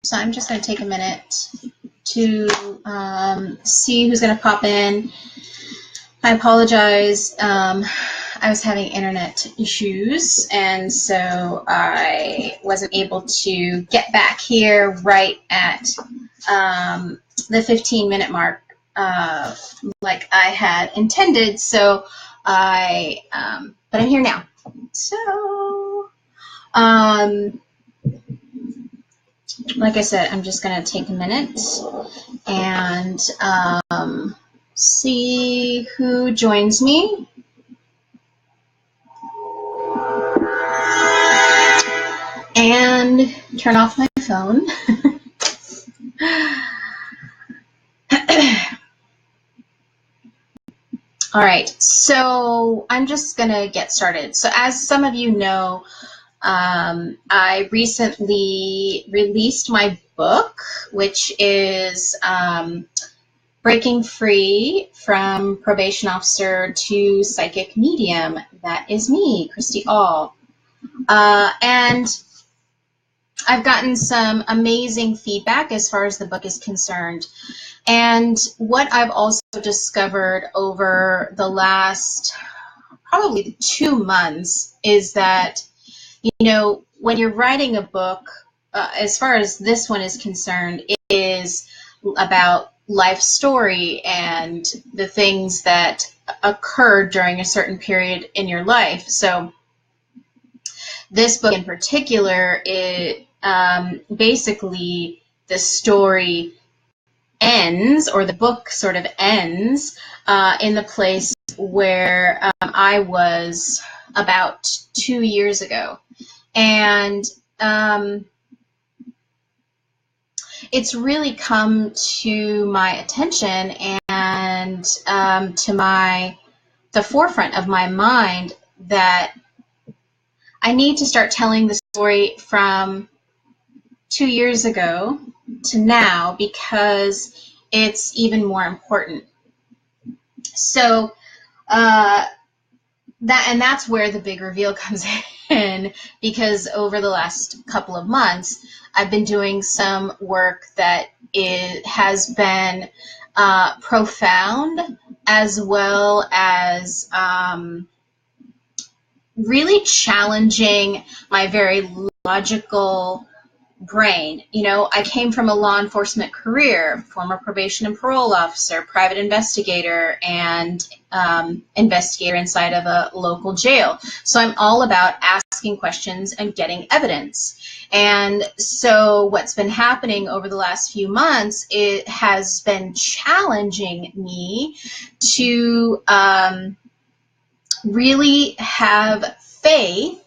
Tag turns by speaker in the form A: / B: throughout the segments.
A: So I'm just going to take a minute to see who's going to pop in. I apologize. I was having internet issues, and so I wasn't able to get back here right at the 15-minute mark like I had intended. So but I'm here now. So, like I said, I'm just going to take a minute and see who joins me. And turn off my phone. All right, so I'm just going to get started. So as some of you know, I recently released my book, which is Breaking Free from Probation Officer to Psychic Medium. That is me, Christy All. And I've gotten some amazing feedback as far as the book is concerned. And what I've also discovered over the last probably 2 months is that, you know, when you're writing a book, as far as this one is concerned, it is about life story and the things that occurred during a certain period in your life. So this book in particular, it basically the story ends, or the book sort of ends in the place where I was about 2 years ago. And it's really come to my attention and to the forefront of my mind that I need to start telling the story from 2 years ago to now, because it's even more important. So that's where the big reveal comes in, because over the last couple of months, I've been doing some work that has been profound, as well as really challenging my very logical brain. You know, I came from a law enforcement career, former probation and parole officer, private investigator, and investigator inside of a local jail. So I'm all about asking questions and getting evidence. And so what's been happening over the last few months, it has been challenging me to really have faith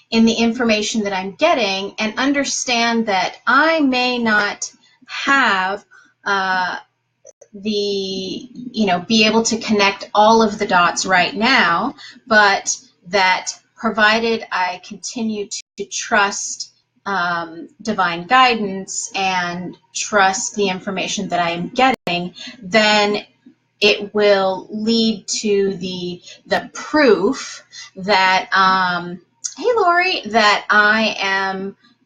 A: in the information that I'm getting, and understand that I may not have be able to connect all of the dots right now, but that provided I continue to trust divine guidance and trust the information that I am getting, then it will lead to the proof that hey, Lori, that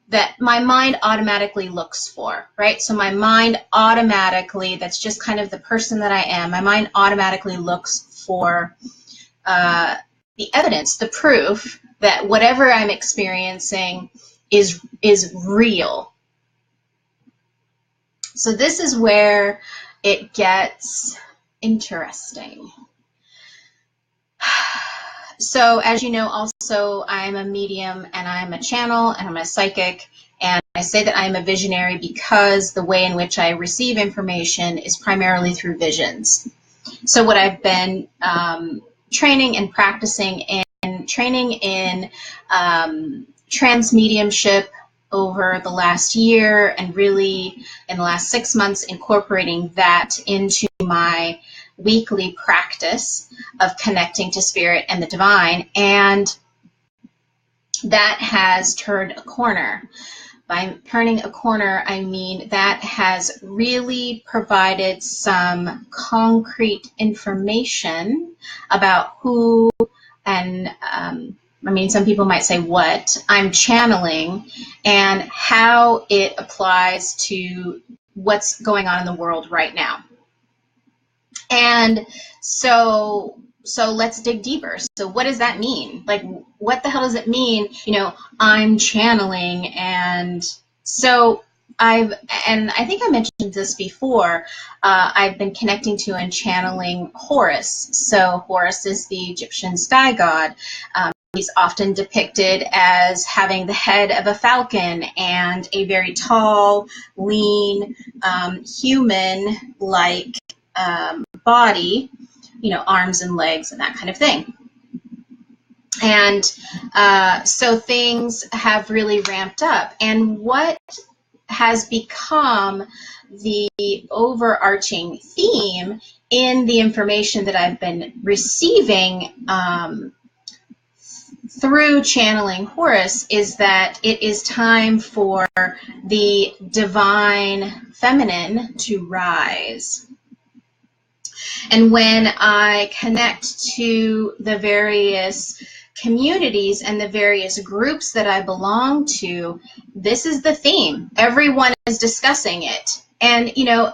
A: that my mind automatically looks for, right? So my mind automatically, that's just kind of the person that I am, my mind automatically looks for the evidence, the proof that whatever I'm experiencing is real. So this is where it gets interesting. So as you know, also I'm a medium and I'm a channel and I'm a psychic, and I say that I'm a visionary because the way in which I receive information is primarily through visions. So what I've been training and practicing and training in trans mediumship over the last year, and really in the last 6 months incorporating that into my weekly practice of connecting to spirit and the divine, and that has turned a corner. By turning a corner, I mean that has really provided some concrete information about who and I mean, some people might say what I'm channeling and how it applies to what's going on in the world right now. And so let's dig deeper. So what does that mean? Like, what the hell does it mean? I'm channeling. And so I think I mentioned this before. I've been connecting to and channeling Horus. So Horus is the Egyptian sky god. He's often depicted as having the head of a falcon and a very tall, lean, human-like body, arms and legs and that kind of thing. And so things have really ramped up. And what has become the overarching theme in the information that I've been receiving through channeling Horus is that it is time for the divine feminine to rise. And when I connect to the various communities and the various groups that I belong to, this is the theme. Everyone is discussing it. And,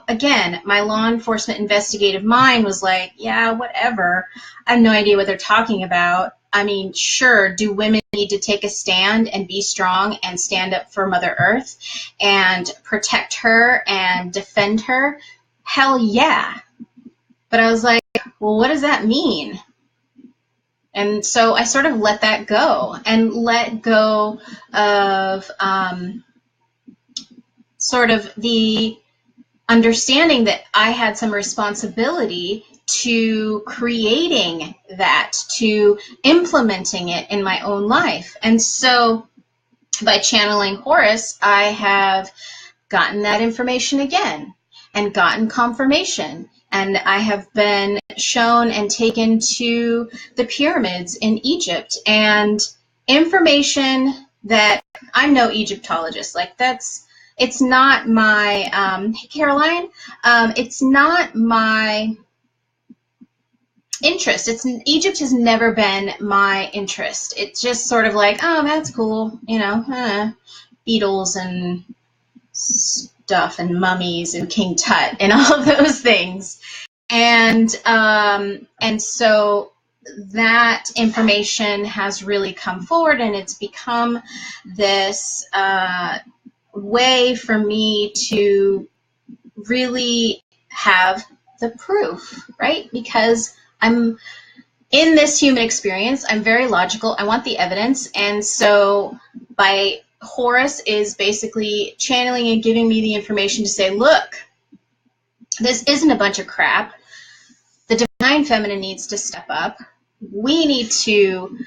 A: again, my law enforcement investigative mind was like, yeah, whatever. I have no idea what they're talking about. I mean, sure, do women need to take a stand and be strong and stand up for Mother Earth and protect her and defend her? Hell yeah. But I was like, well, what does that mean? And so I sort of let that go and let go of sort of the understanding that I had some responsibility to creating that, to implementing it in my own life. And so by channeling Horus, I have gotten that information again and gotten confirmation. And I have been shown and taken to the pyramids in Egypt, and information that I'm no Egyptologist. Like, it's not my, hey Caroline, it's not my interest. Egypt has never been my interest. It's just sort of like, oh, that's cool, beetles and stuff and mummies and King Tut and all of those things. And so that information has really come forward, and it's become this way for me to really have the proof, right? Because I'm in this human experience, I'm very logical. I want the evidence. And so by Horus is basically channeling and giving me the information to say, look, this isn't a bunch of crap. The divine feminine needs to step up. We need to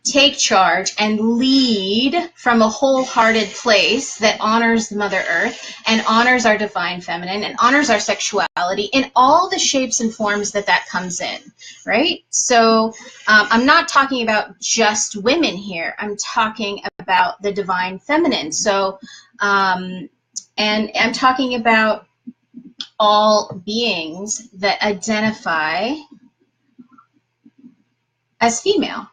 A: take charge and lead from a wholehearted place that honors Mother Earth and honors our divine feminine and honors our sexuality in all the shapes and forms that comes in, right? So I'm not talking about just women here. I'm talking about the divine feminine. So, and I'm talking about all beings that identify as female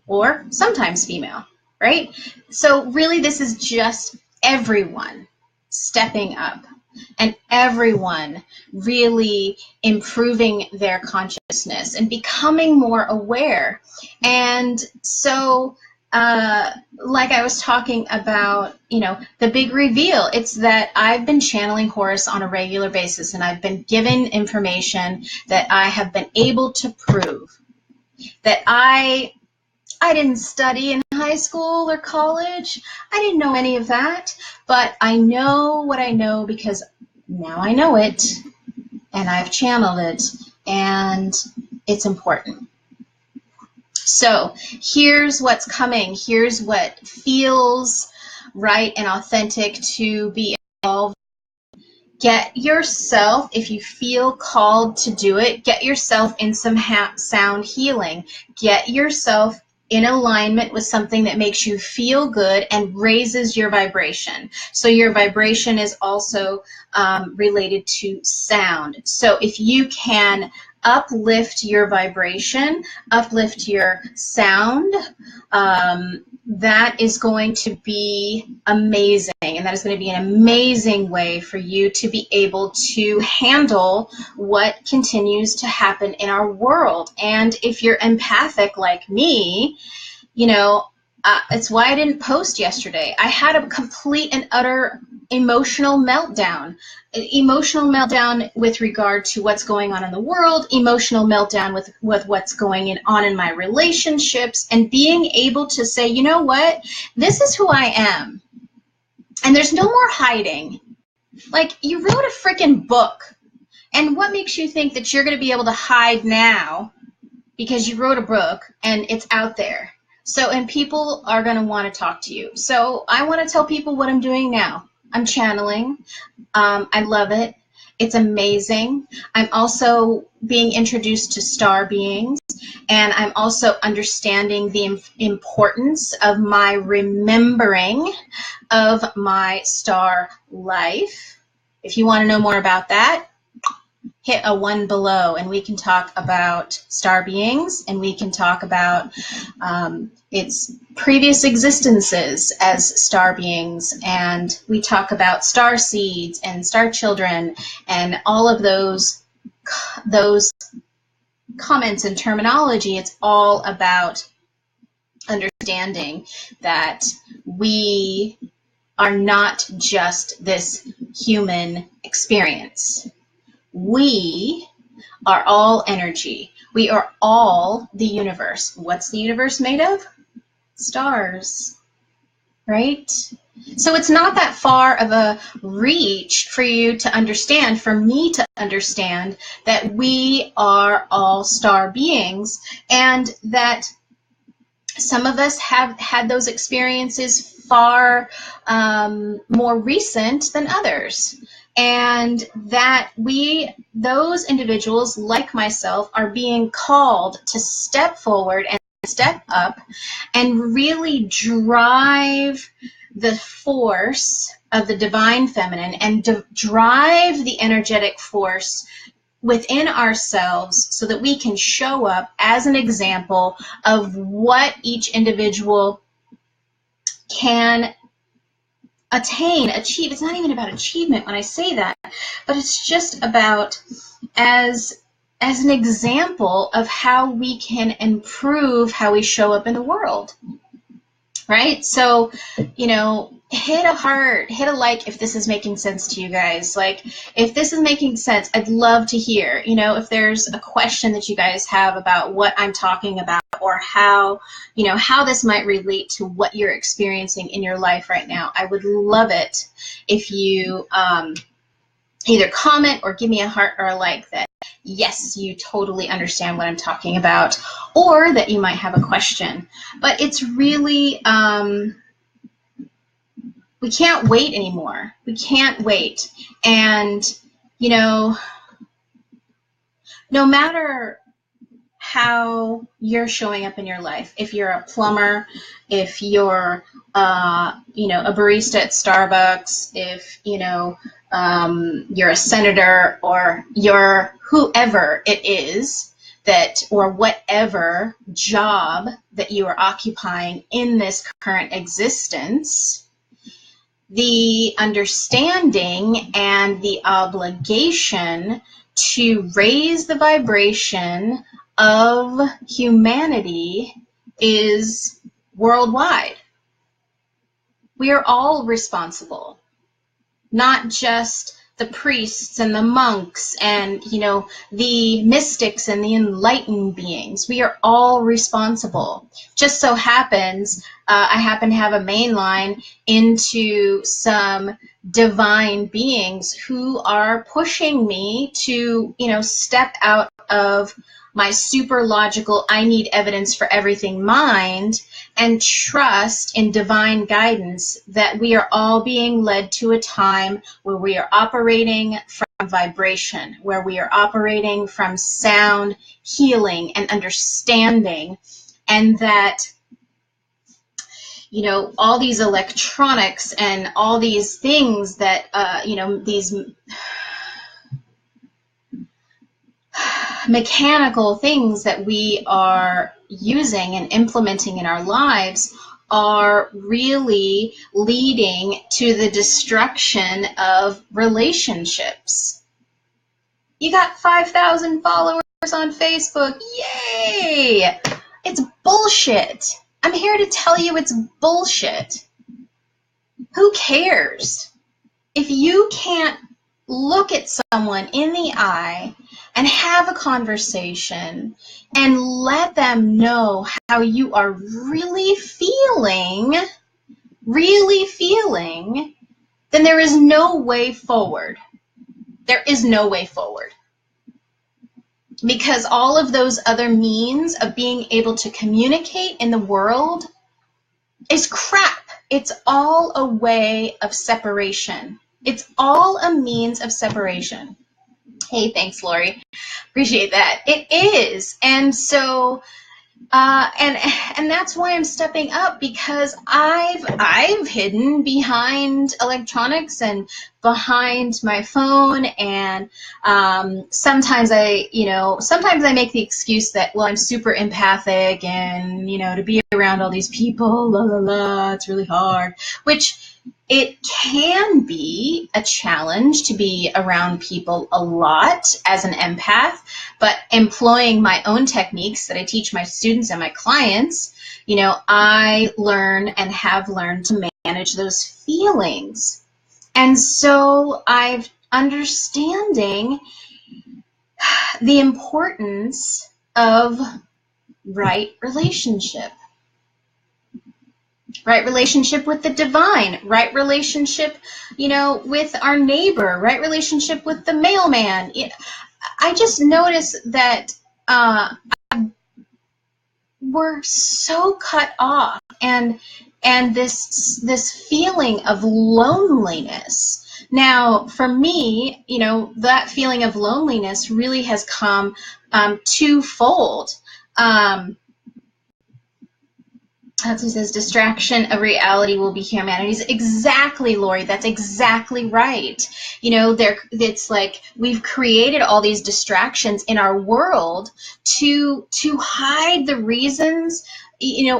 A: or sometimes female, right? So really this is just everyone stepping up and everyone really improving their consciousness and becoming more aware. And so like I was talking about, the big reveal, it's that I've been channeling Horus on a regular basis, and I've been given information that I have been able to prove that I didn't study in high school or college. I didn't know any of that, but I know what I know because now I know it, and I've channeled it, and it's important. So here's what's coming. Here's what feels right and authentic to be involved. Get yourself, if you feel called to do it, get yourself in some sound healing. Get yourself in alignment with something that makes you feel good and raises your vibration. So your vibration is also related to sound. So if you can uplift your vibration, uplift your sound, that is going to be amazing. And that is going to be an amazing way for you to be able to handle what continues to happen in our world. And if you're empathic like me, it's why I didn't post yesterday. I had a complete and utter emotional meltdown. An emotional meltdown with regard to what's going on in the world, emotional meltdown with what's going on in my relationships, and being able to say, you know what, this is who I am. And there's no more hiding. Like, you wrote a freaking book. And what makes you think that you're going to be able to hide now because you wrote a book and it's out there? So, and people are going to want to talk to you. So I want to tell people what I'm doing now. I'm channeling. I love it. It's amazing. I'm also being introduced to star beings, and I'm also understanding the importance of my remembering of my star life. If you want to know more about that, hit a 1 below, and we can talk about star beings, and we can talk about its previous existences as star beings, and we talk about star seeds and star children and all of those comments and terminology. It's all about understanding that we are not just this human experience. We are all energy. We are all the universe. What's the universe made of? Stars, right? So it's not that far of a reach for you to understand, for me to understand, that we are all star beings, and that some of us have had those experiences far more recent than others. And that those individuals like myself, are being called to step forward and step up and really drive the force of the divine feminine and drive the energetic force within ourselves so that we can show up as an example of what each individual can achieve. It's not even about achievement when I say that, but it's just about as an example of how we can improve how we show up in the world, right? So, hit a heart, hit a like if this is making sense to you guys. Like, if this is making sense, I'd love to hear, if there's a question that you guys have about what I'm talking about, or how this might relate to what you're experiencing in your life right now. I would love it if you either comment or give me a heart or a like that, yes, you totally understand what I'm talking about, or that you might have a question. But it's really, we can't wait anymore. We can't wait. And, no matter how you're showing up in your life, if you're a plumber, if you're, a barista at Starbucks, if, you're a senator, or you're whoever it is that, or whatever job that you are occupying in this current existence, the understanding and the obligation to raise the vibration of humanity is worldwide. We are all responsible, not just the priests and the monks and, the mystics and the enlightened beings. We are all responsible. Just so happens, I happen to have a main line into some divine beings who are pushing me to, step out of my super logical, I need evidence for everything mind, and trust in divine guidance that we are all being led to a time where we are operating from vibration, where we are operating from sound, healing, and understanding, and that, all these electronics and all these things that, these mechanical things that we are using and implementing in our lives are really leading to the destruction of relationships. You got 5,000 followers on Facebook. Yay! It's bullshit. I'm here to tell you it's bullshit. Who cares? If you can't look at someone in the eye and have a conversation and let them know how you are really feeling, then there is no way forward. There is no way forward. Because all of those other means of being able to communicate in the world is crap. It's all a way of separation. It's all a means of separation. Hey, thanks, Lori. Appreciate that. It is. And so, and that's why I'm stepping up, because I've hidden behind electronics and behind my phone, and sometimes I make the excuse that, well, I'm super empathic, and to be around all these people, la la la, it's really hard, which it can be a challenge to be around people a lot as an empath, but employing my own techniques that I teach my students and my clients, I learn and have learned to manage those feelings. And so I'm understanding the importance of right relationship. Right relationship with the divine, right relationship, with our neighbor, right relationship with the mailman. I just noticed that we're so cut off, and this feeling of loneliness. Now, for me, that feeling of loneliness really has come twofold. That's what it says, distraction of reality will be humanity's. Exactly, Lori. That's exactly right. It's like we've created all these distractions in our world to hide the reasons,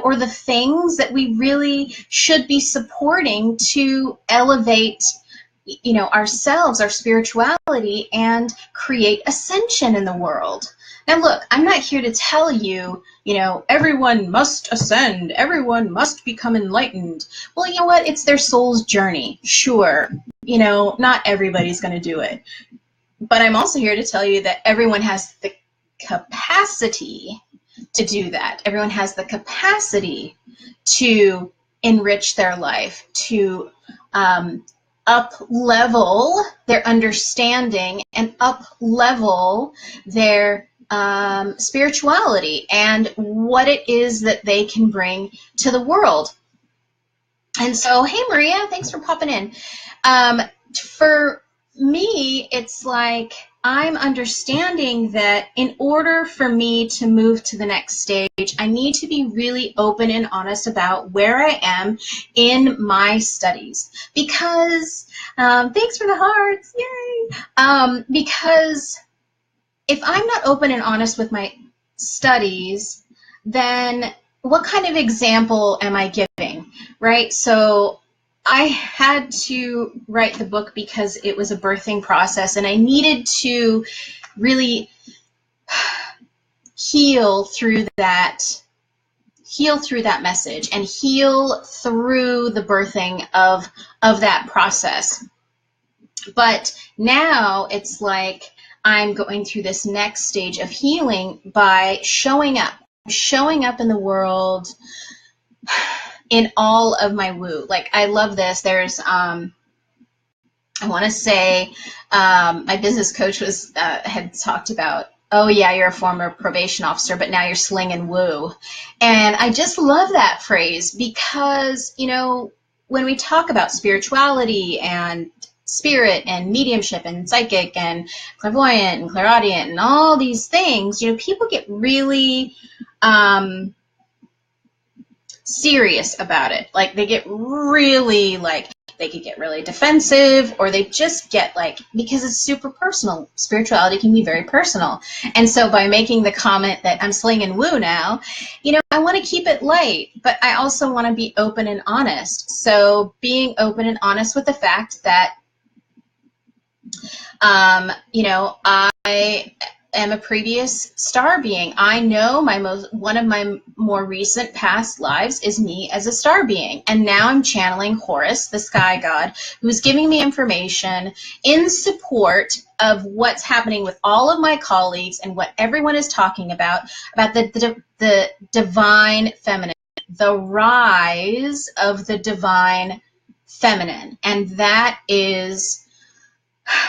A: or the things that we really should be supporting to elevate, ourselves, our spirituality, and create ascension in the world. Now, look, I'm not here to tell you, everyone must ascend, everyone must become enlightened. Well, you know what? It's their soul's journey. Sure, not everybody's going to do it. But I'm also here to tell you that everyone has the capacity to do that. Everyone has the capacity to enrich their life, to up-level their understanding and up-level their spirituality and what it is that they can bring to the world. And so, hey, Maria, thanks for popping in. For me, it's like I'm understanding that in order for me to move to the next stage, I need to be really open and honest about where I am in my studies. Because, thanks for the hearts, yay! Because if I'm not open and honest with my studies, then what kind of example am I giving, right? So I had to write the book because it was a birthing process, and I needed to really heal through that message and heal through the birthing of that process. But now it's like I'm going through this next stage of healing by showing up in the world in all of my woo. Like, I love this. There's, I want to say, my business coach had talked about, oh yeah, you're a former probation officer, but now you're slinging woo. And I just love that phrase because, when we talk about spirituality and spirit and mediumship and psychic and clairvoyant and clairaudient and all these things, people get really serious about it. Like they get really like, they could get really defensive, or they just get like, because it's super personal. Spirituality can be very personal. And so by making the comment that I'm slinging woo now, you know, I want to keep it light, but I also want to be open and honest. So being open and honest with the fact that, you know, I am a previous star being. I know one of my more recent past lives is me as a star being. And now I'm channeling Horus, the sky god, who's giving me information in support of what's happening with all of my colleagues and what everyone is talking about the divine feminine, the rise of the divine feminine. And that is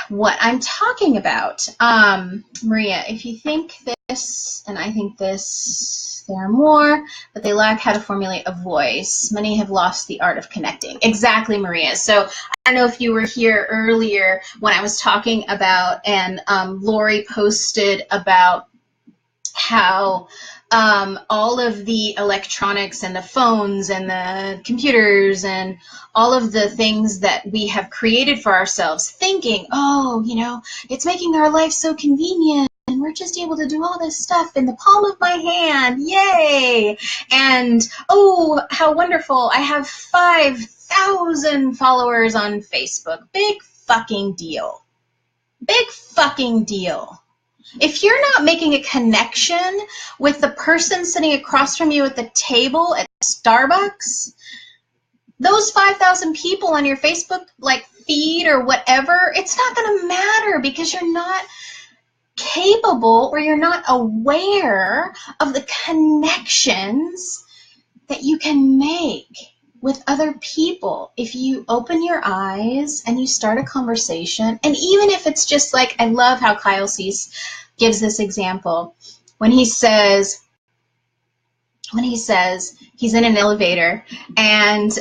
A: what I'm talking about. Maria, if you think this, and I think this, there are more, but they lack how to formulate a voice. Many have lost the art of connecting. Exactly, Maria. So I don't know if you were here earlier when I was talking about, and Lori posted about how all of the electronics and the phones and the computers and all of the things that we have created for ourselves, thinking, oh, you know, it's making our life so convenient and we're just able to do all this stuff in the palm of my hand, yay! And oh, how wonderful, I have 5,000 followers on Facebook. Big fucking deal. Big fucking deal. If you're not making a connection with the person sitting across from you at the table at Starbucks, those 5,000 people on your Facebook like feed or whatever, it's not going to matter because you're not capable or you're not aware of the connections that you can make with other people if you open your eyes and you start a conversation. And even if it's just like, I love how Kyle Cease gives this example when he says he's in an elevator and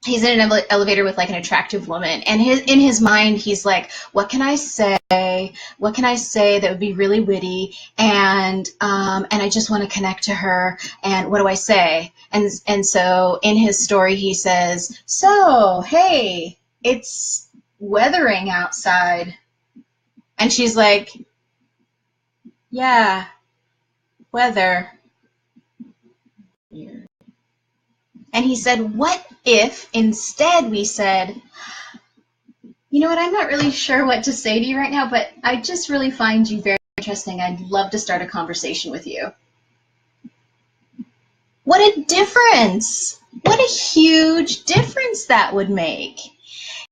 A: he's in an elevator with like an attractive woman, and in his mind he's like, what can I say that would be really witty, and I just want to connect to her, and what do I say? And so in his story he says, so hey, it's weathering outside. And she's like, yeah, weather. And he said, what if instead we said, you know what, I'm not really sure what to say to you right now, but I just really find you very interesting. I'd love to start a conversation with you. What a difference. What a huge difference that would make.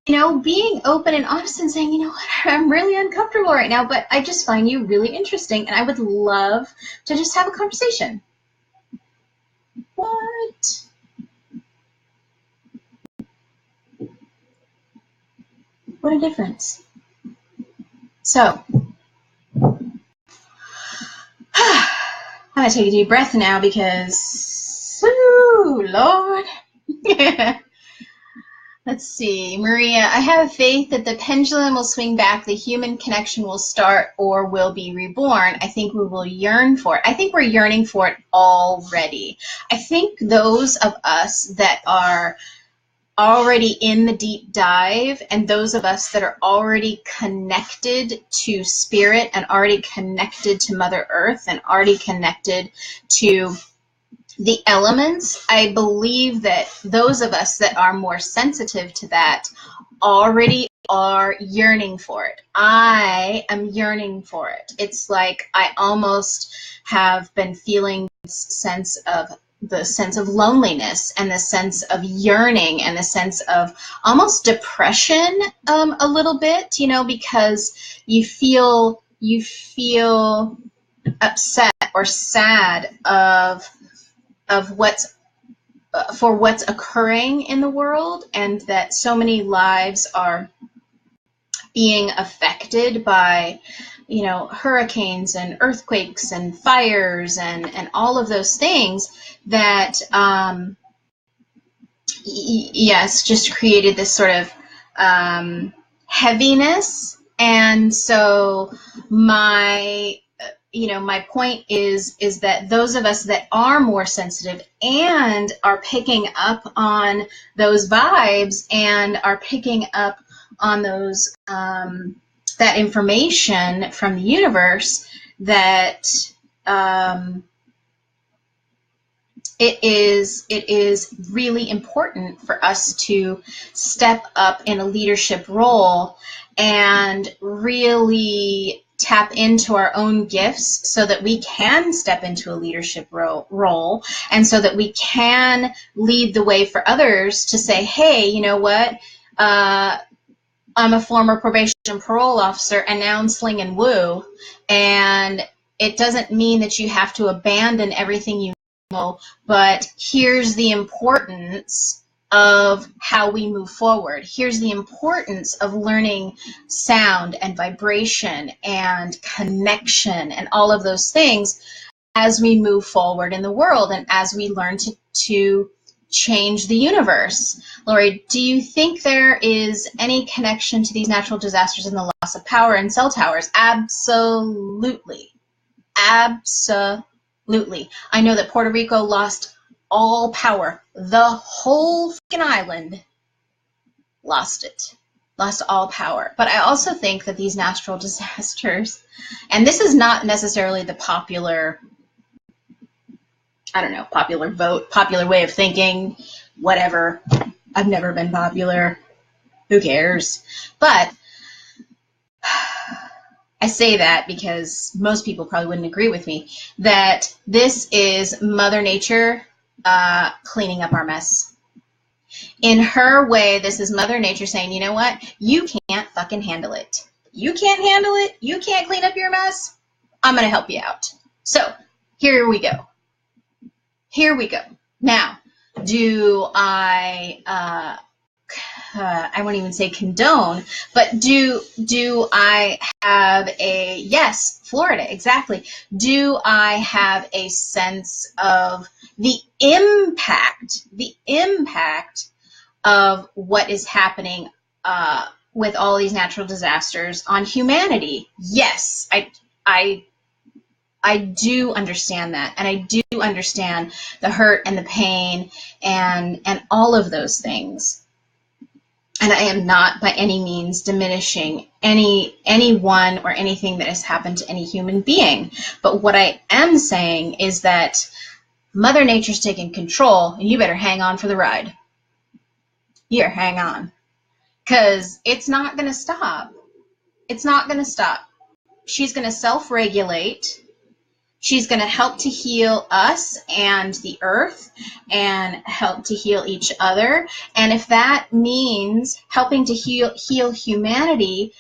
A: You know, being open and honest and saying, you know what, I'm really uncomfortable right now, but I just find you really interesting and I would love to just have a conversation. What? What a difference. So, I'm going to take a deep breath now because, ooh, Lord. Let's see, Maria, I have faith that the pendulum will swing back, the human connection will start or will be reborn. I think we will yearn for it. I think we're yearning for it already. I think those of us that are already in the deep dive and those of us that are already connected to spirit and already connected to Mother Earth and already connected to the elements, I believe that those of us that are more sensitive to that already are yearning for it. I am yearning for it. It's like I almost have been feeling the sense of loneliness and the sense of yearning and the sense of almost depression a little bit, you know, because you feel upset or sad of what's occurring in the world, and that so many lives are being affected by, you know, hurricanes and earthquakes and fires and all of those things that yes, just created this sort of heaviness. And so my my point is that those of us that are more sensitive and are picking up on those vibes and are picking up on those that information from the universe, that it is really important for us to step up in a leadership role and really tap into our own gifts so that we can step into a leadership role, and so that we can lead the way for others to say, hey, you know what? I'm a former probation and parole officer, and now I'm slinging woo. And it doesn't mean that you have to abandon everything you know, but here's the importance of how we move forward. Here's the importance of learning sound and vibration and connection and all of those things as we move forward in the world and as we learn to change the universe. Lori, do you think there is any connection to these natural disasters and the loss of power in cell towers? Absolutely. Absolutely. I know that Puerto Rico lost all power. The whole freaking island lost it. Lost all power. But I also think that these natural disasters, and this is not necessarily the popular, I don't know, popular vote, popular way of thinking, whatever. I've never been popular. Who cares? But I say that because most people probably wouldn't agree with me, that this is Mother Nature cleaning up our mess. In her way, this is Mother Nature saying, you know what? You can't fucking handle it. You can't handle it. You can't clean up your mess. I'm going to help you out. So here we go. Here we go. Now, do I won't even say condone, but do I have a, yes, Florida, exactly. Do I have a sense of the impact of what is happening with all these natural disasters on humanity? Yes, I do understand that, and I do understand the hurt and the pain and all of those things. And I am not by any means diminishing anyone or anything that has happened to any human being. But what I am saying is that Mother Nature's taking control, and you better hang on for the ride. Here, hang on. Because it's not going to stop. It's not going to stop. She's going to self-regulate. She's going to help to heal us and the earth and help to heal each other. And if that means helping to heal humanity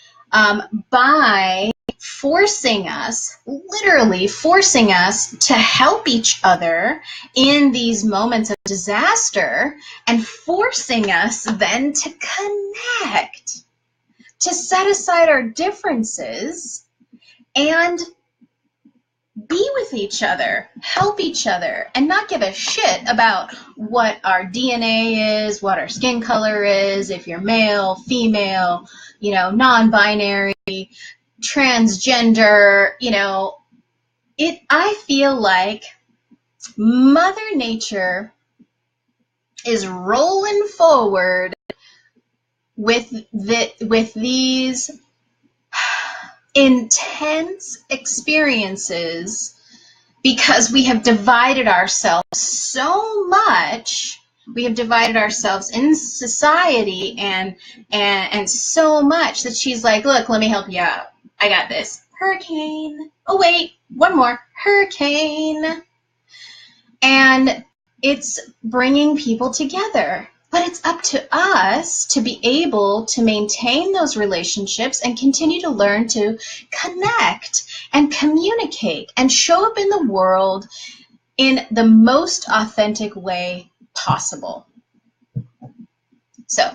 A: by forcing us, literally forcing us to help each other in these moments of disaster, and forcing us then to connect, to set aside our differences and be with each other, help each other, and not give a shit about what our DNA is, what our skin color is, if you're male, female, non-binary, transgender, I feel like Mother Nature is rolling forward with these intense experiences because we have divided ourselves so much. We have divided ourselves in society and so much that she's like, look, let me help you out. I got this. Hurricane. Oh, wait, one more. Hurricane. And it's bringing people together. But it's up to us to be able to maintain those relationships and continue to learn to connect and communicate and show up in the world in the most authentic way possible. So,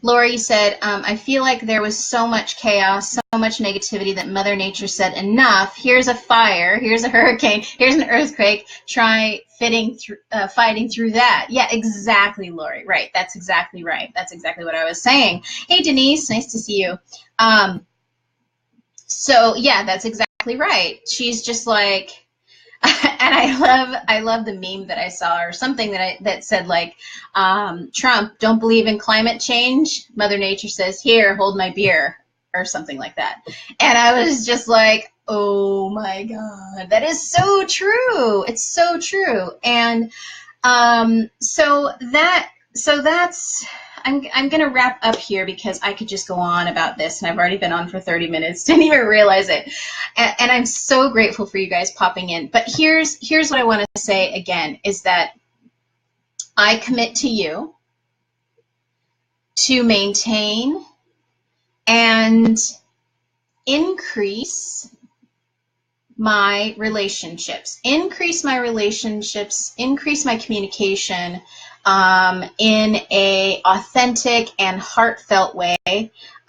A: Lori said, I feel like there was so much chaos, so much negativity that Mother Nature said, enough. Here's a fire, here's a hurricane, here's an earthquake. Try fighting through that. Yeah, exactly, Lori. Right. That's exactly right. That's exactly what I was saying. Hey, Denise, nice to see you. So, yeah, that's exactly exactly right. She's just like, and I love the meme that I saw, or something that said like, Trump, don't believe in climate change. Mother Nature says, here, hold my beer, or something like that. And I was just like, oh my God, that is so true. It's so true. And so that's I'm going to wrap up here because I could just go on about this, and I've already been on for 30 minutes, didn't even realize it. And I'm so grateful for you guys popping in. But here's what I want to say again, is that I commit to you to maintain and increase my relationships, increase my communication in a authentic and heartfelt way,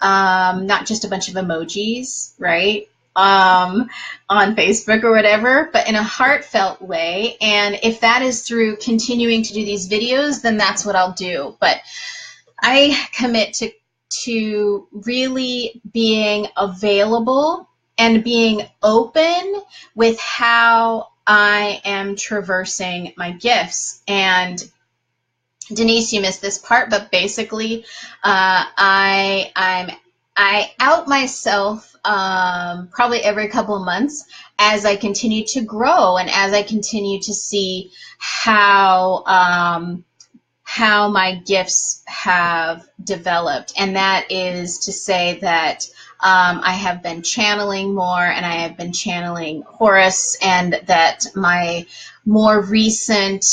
A: not just a bunch of emojis, right? On Facebook or whatever, but in a heartfelt way. And if that is through continuing to do these videos, then that's what I'll do. But I commit to really being available and being open with how I am traversing my gifts. And Denise, you missed this part, but basically, I out myself probably every couple of months as I continue to grow and as I continue to see how my gifts have developed. And that is to say that I have been channeling more, and I have been channeling Horus, and that my more recent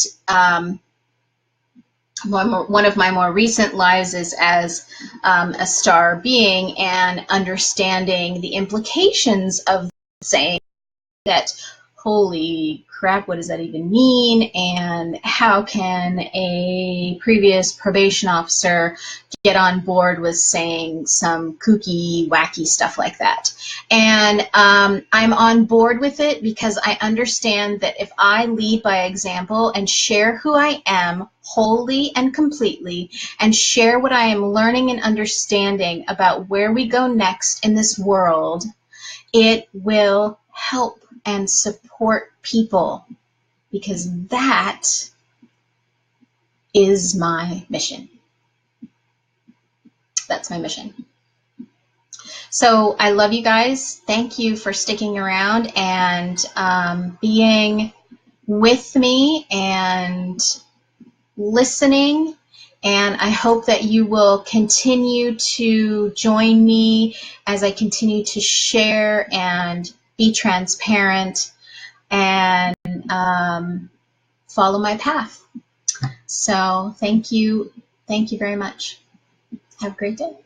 A: one of my more recent lives is as a star being, and understanding the implications of saying that, holy crap, what does that even mean? And how can a previous probation officer get on board with saying some kooky, wacky stuff like that? And I'm on board with it because I understand that if I lead by example and share who I am wholly and completely, and share what I am learning and understanding about where we go next in this world, it will help and support people, because that is my mission. That's my mission. So I love you guys. Thank you for sticking around and being with me and listening. And I hope that you will continue to join me as I continue to share and be transparent and follow my path. So thank you very much. Have a great day.